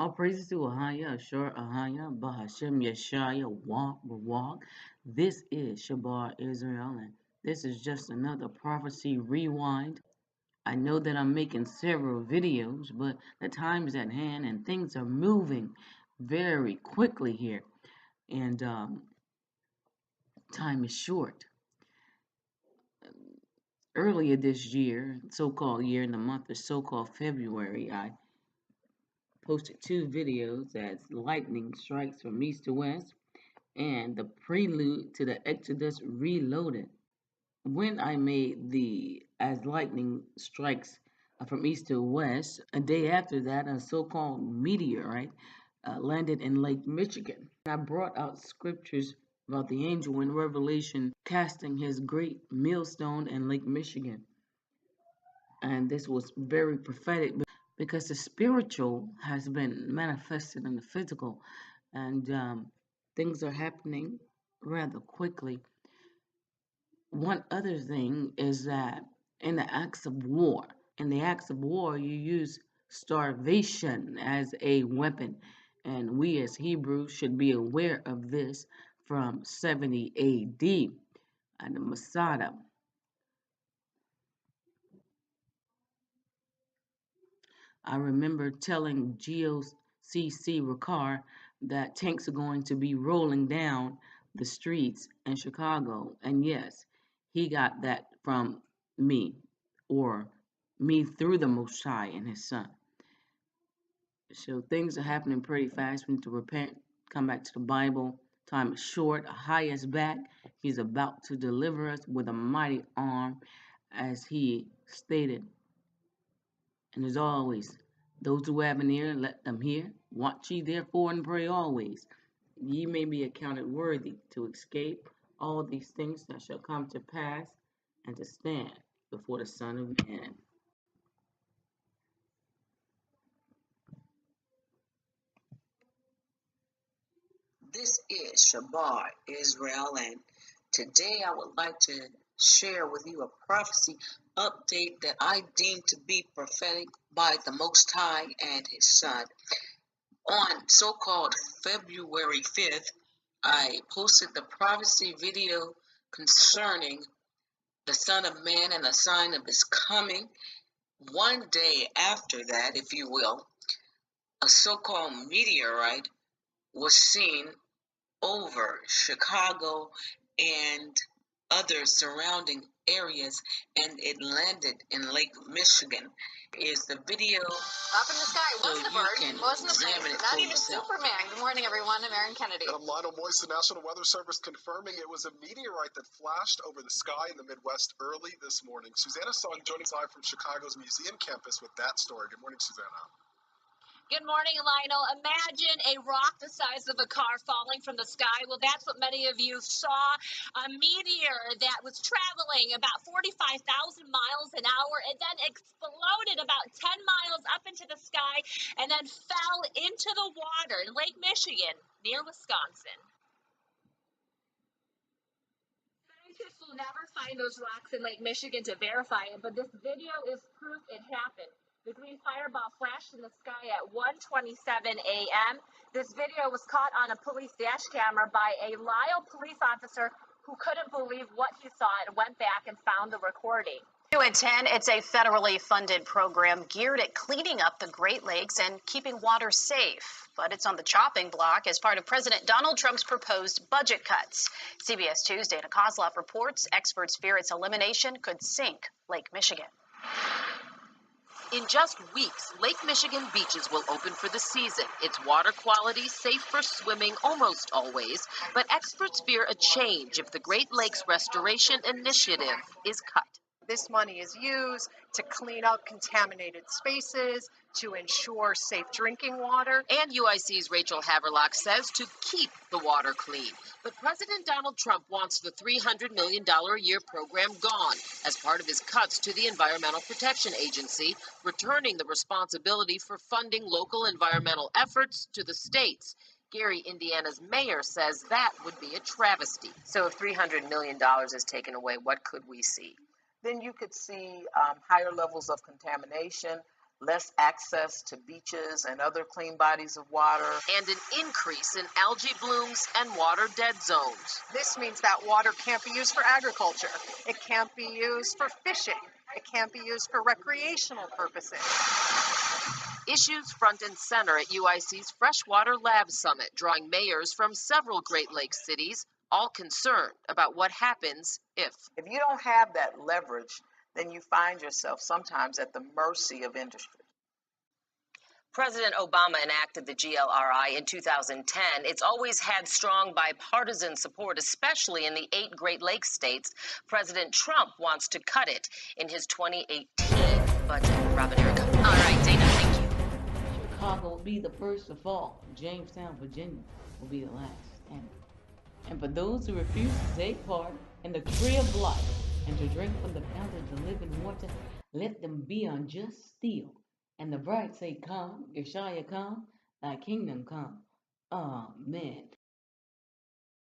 All praises to Ahaya, Ashur, Ahaya, Bahashem, Yeshaya, Walk. This is Shabar Israel, and this is just another prophecy rewind. I know that I'm making several videos, but the time is at hand and things are moving very quickly here, and time is short. Earlier this year, so-called year in the month of so-called February, I posted two videos as lightning strikes from east to west and the prelude to the Exodus Reloaded. When I made the As Lightning Strikes from East to West, a day after that, a so called meteorite landed in Lake Michigan. I brought out scriptures about the angel in Revelation casting his great millstone in Lake Michigan. And this was very prophetic because the spiritual has been manifested in the physical, and things are happening rather quickly. One other thing is that in the acts of war, you use starvation as a weapon, and we as Hebrews should be aware of this from 70 AD and the MASADA. I remember telling GOCC Ricard that tanks are going to be rolling down the streets in Chicago. And yes, he got that from me, or me through the Most High and his son. So things are happening pretty fast. We need to repent, come back to the Bible. Time is short. Ahai is back. He's about to deliver us with a mighty arm, as he stated. And as always, those who have an ear, let them hear. Watch ye therefore and pray always. Ye may be accounted worthy to escape all these things that shall come to pass and to stand before the Son of Man. This is Shabar Israel, and today I would like to share with you a prophecy update that I deem to be prophetic by the Most High and His Son. On so-called February 5th, I posted the prophecy video concerning the Son of Man and the sign of his coming. One day after that, if you will, a so-called meteorite was seen over Chicago and other surrounding areas, and it landed in Lake Michigan. Is the video up in the sky? Wasn't a bird, wasn't a plane, not even Superman. Good morning, everyone. I'm Erin Kennedy. And I'm Lionel Moise, the National Weather Service confirming it was a meteorite that flashed over the sky in the Midwest early this morning. Susanna Song joining us live from Chicago's museum campus with that story. Good morning, Susanna. Good morning, Lionel. Imagine a rock the size of a car falling from the sky. Well, that's what many of you saw. A meteor that was traveling about 45,000 miles an hour and then exploded about 10 miles up into the sky and then fell into the water in Lake Michigan near Wisconsin. Scientists will never find those rocks in Lake Michigan to verify it, but this video is proof it happened. The green fireball flashed in the sky at 1:27 a.m. This video was caught on a police dash camera by a Lisle police officer who couldn't believe what he saw and went back and found the recording. 2 at 10, it's a federally funded program geared at cleaning up the Great Lakes and keeping water safe. But it's on the chopping block as part of President Donald Trump's proposed budget cuts. CBS 2's Dana Kozlov reports experts fear its elimination could sink Lake Michigan. In just weeks, Lake Michigan beaches will open for the season. Its water quality safe for swimming almost always, but experts fear a change if the Great Lakes Restoration Initiative is cut. This money is used to clean up contaminated spaces, to ensure safe drinking water. And UIC's Rachel Haverlock says to keep the water clean. But President Donald Trump wants the $300 million a year program gone as part of his cuts to the Environmental Protection Agency, returning the responsibility for funding local environmental efforts to the states. Gary, Indiana's mayor, says that would be a travesty. So if $300 million is taken away, what could we see? Then you could see higher levels of contamination, less access to beaches and other clean bodies of water. And an increase in algae blooms and water dead zones. This means that water can't be used for agriculture. It can't be used for fishing. It can't be used for recreational purposes. Issues front and center at UIC's Freshwater Lab Summit, drawing mayors from several Great Lakes cities, all concerned about what happens if. If you don't have that leverage, then you find yourself sometimes at the mercy of industry. President Obama enacted the GLRI in 2010. It's always had strong bipartisan support, especially in the 8 Great Lakes states. President Trump wants to cut it in his 2018 budget. Robin, Erica. All right, Dana, thank you. Chicago will be the first to fall. Jamestown, Virginia will be the last. And for those who refuse to take part in the tree of life and to drink from the fountains of living water, let them be on just steel. And the bright say, come, Yeshua come, thy kingdom come. Amen.